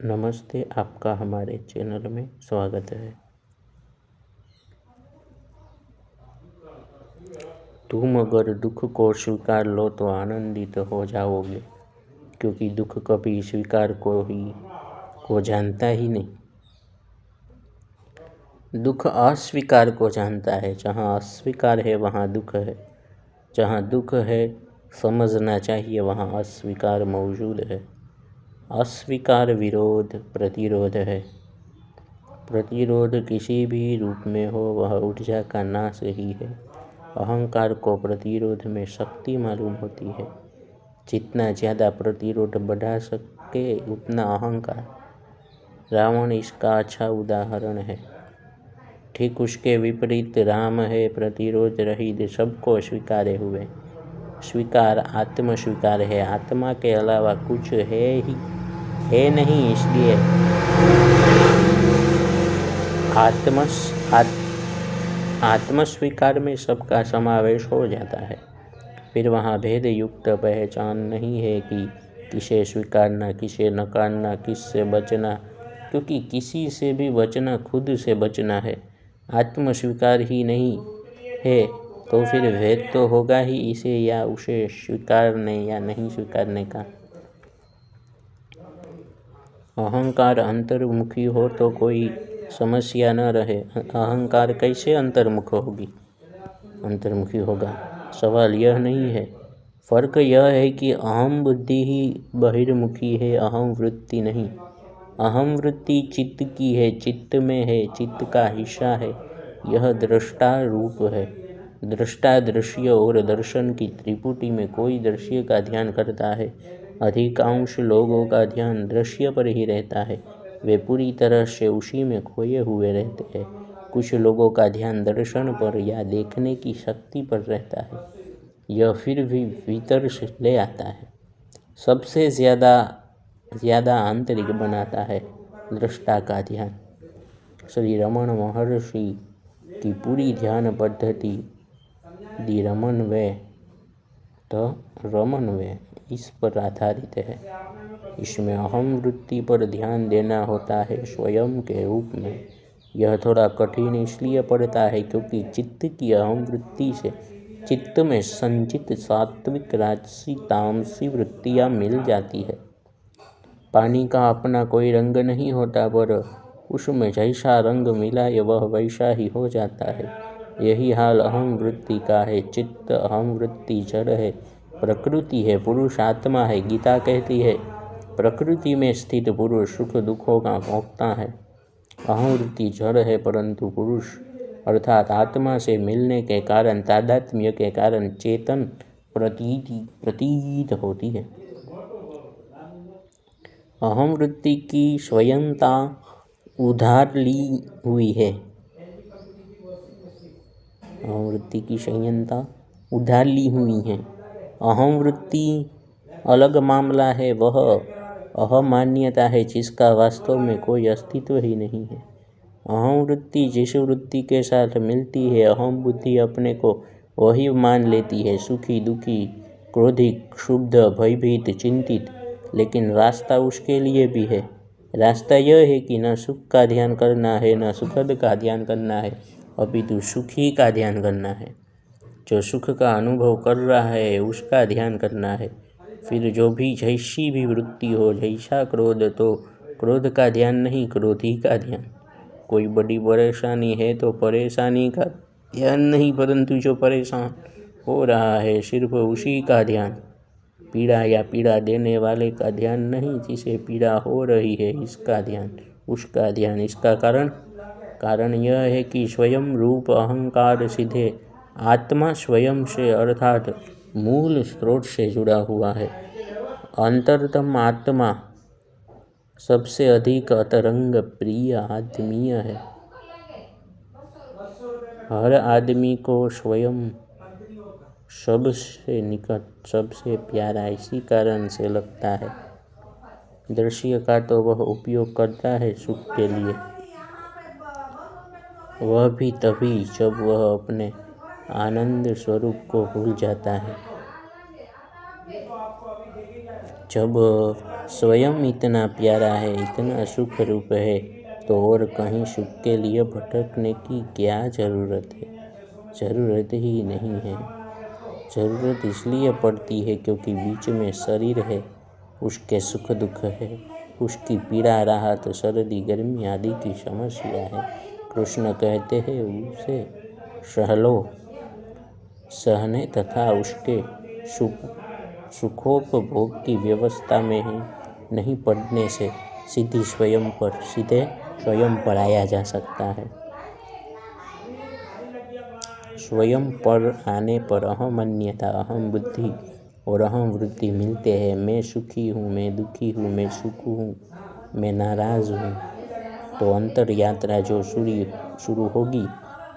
नमस्ते, आपका हमारे चैनल में स्वागत है। तुम अगर दुख को स्वीकार लो तो आनंदित हो जाओगे, क्योंकि दुख कभी स्वीकार को जानता ही नहीं। दुख अस्वीकार को जानता है। जहाँ अस्वीकार है वहाँ दुख है। जहाँ दुख है समझना चाहिए वहाँ अस्वीकार मौजूद है। अस्वीकार विरोध प्रतिरोध है। प्रतिरोध किसी भी रूप में हो वह ऊर्जा का नाश ही है। अहंकार को प्रतिरोध में शक्ति मालूम होती है। जितना ज़्यादा प्रतिरोध बढ़ा सके उतना अहंकार। रावण इसका अच्छा उदाहरण है। ठीक उसके विपरीत राम है, प्रतिरोध रहित, सबको स्वीकारे हुए। स्वीकार आत्म स्वीकार है। आत्मा के अलावा कुछ है नहीं, इसलिए आत्मस्वीकार में सबका समावेश हो जाता है। फिर वहाँ भेद युक्त पहचान नहीं है कि किसे स्वीकारना, किसे नकारना, किससे बचना, क्योंकि किसी से भी बचना खुद से बचना है। आत्मस्वीकार ही नहीं है तो फिर भेद तो होगा ही इसे या उसे स्वीकारने या नहीं स्वीकारने का। अहंकार अंतर्मुखी हो तो कोई समस्या न रहे। अहंकार कैसे अंतर्मुखी होगा? सवाल यह नहीं है। फर्क यह है कि अहम बुद्धि ही बहिर्मुखी है, अहम वृत्ति नहीं। अहम वृत्ति चित्त की है, चित्त में है, चित्त का हिस्सा है। यह दृष्टा रूप है। दृष्टा दृश्य और दर्शन की त्रिपुटी में कोई दृश्य का ध्यान करता है। अधिकांश लोगों का ध्यान दृश्य पर ही रहता है। वे पूरी तरह से उसी में खोए हुए रहते हैं। कुछ लोगों का ध्यान दर्शन पर या देखने की शक्ति पर रहता है। यह फिर भी भीतर से ले आता है। सबसे ज़्यादा आंतरिक बनाता है दृष्टा का ध्यान। श्री रमण महर्षि की पूरी ध्यान पद्धति द रमन वे इस पर आधारित है। इसमें अहम वृत्ति पर ध्यान देना होता है स्वयं के रूप में। यह थोड़ा कठिन इसलिए पड़ता है क्योंकि चित्त की अहम वृत्ति से चित्त में संचित सात्विक राजसी तामसी वृत्तियाँ मिल जाती है। पानी का अपना कोई रंग नहीं होता, पर उसमें जैसा रंग मिलाए वह वैसा ही हो जाता है। यही हाल अहम वृत्ति का है। चित्त अहम वृत्ति जड़ है, प्रकृति है, पुरुष आत्मा है। गीता कहती है प्रकृति में स्थित पुरुष सुख दुखों का भोक्ता है। अहम वृत्ति जड़ है, परंतु पुरुष अर्थात आत्मा से मिलने के कारण, तादात्म्य के कारण चेतन प्रतीत होती है। अहम वृत्ति की स्वयंता उधार ली हुई है। अहम वृत्ति की संयंता उधार ली हुई है। अहम वृत्ति अलग मामला है। वह अहम मान्यता है जिसका वास्तव में कोई अस्तित्व ही नहीं है। अहम वृत्ति जिस वृत्ति के साथ मिलती है, अहम बुद्धि अपने को वही मान लेती है। सुखी, दुखी, क्रोधित, क्षुब्ध, भयभीत, चिंतित। लेकिन रास्ता उसके लिए भी है। रास्ता यह है कि न सुख का ध्यान करना है, न सुखद का ध्यान करना है, अपितु सुखी का ध्यान करना है। जो सुख का अनुभव कर रहा है उसका ध्यान करना है। फिर जो भी जैसी भी वृत्ति हो, जैसा क्रोध, तो क्रोध का ध्यान नहीं, क्रोधी का ध्यान। कोई बड़ी परेशानी है तो परेशानी का ध्यान नहीं, परंतु जो परेशान हो रहा है सिर्फ उसी का ध्यान। पीड़ा या पीड़ा देने वाले का ध्यान नहीं, जिसे पीड़ा हो रही है इसका ध्यान, उसका ध्यान। इसका कारण यह है कि स्वयं रूप अहंकार सीधे आत्मा स्वयं से अर्थात मूल स्रोत से जुड़ा हुआ है। अंतरतम आत्मा सबसे अधिक अंतरंग प्रिय आत्मीय है। हर आदमी को स्वयं सबसे निकट, सबसे प्यारा इसी कारण से लगता है। दृश्य का तो वह उपयोग करता है सुख के लिए, वह भी तभी जब वह अपने आनंद स्वरूप को भूल जाता है। जब स्वयं इतना प्यारा है, इतना सुख रूप है, तो और कहीं सुख के लिए भटकने की क्या ज़रूरत है? ज़रूरत ही नहीं है। ज़रूरत इसलिए पड़ती है क्योंकि बीच में शरीर है, उसके सुख दुख है, उसकी पीड़ा राहत सर्दी गर्मी आदि की समस्या है। कृष्ण कहते हैं उसे सह लो, सहने तथा उसके सुखोपभोग की व्यवस्था में ही नहीं पड़ने से सीधे स्वयं पर आया जा सकता है। स्वयं पर आने पर अहमन्यता, अहम बुद्धि और अहम वृत्ति मिलते हैं। मैं सुखी हूँ, मैं दुखी हूँ, मैं सुख हूँ, मैं नाराज़ हूँ। तो अंतर यात्रा जो शुरू होगी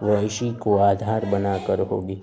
वह इसी को आधार बनाकर होगी।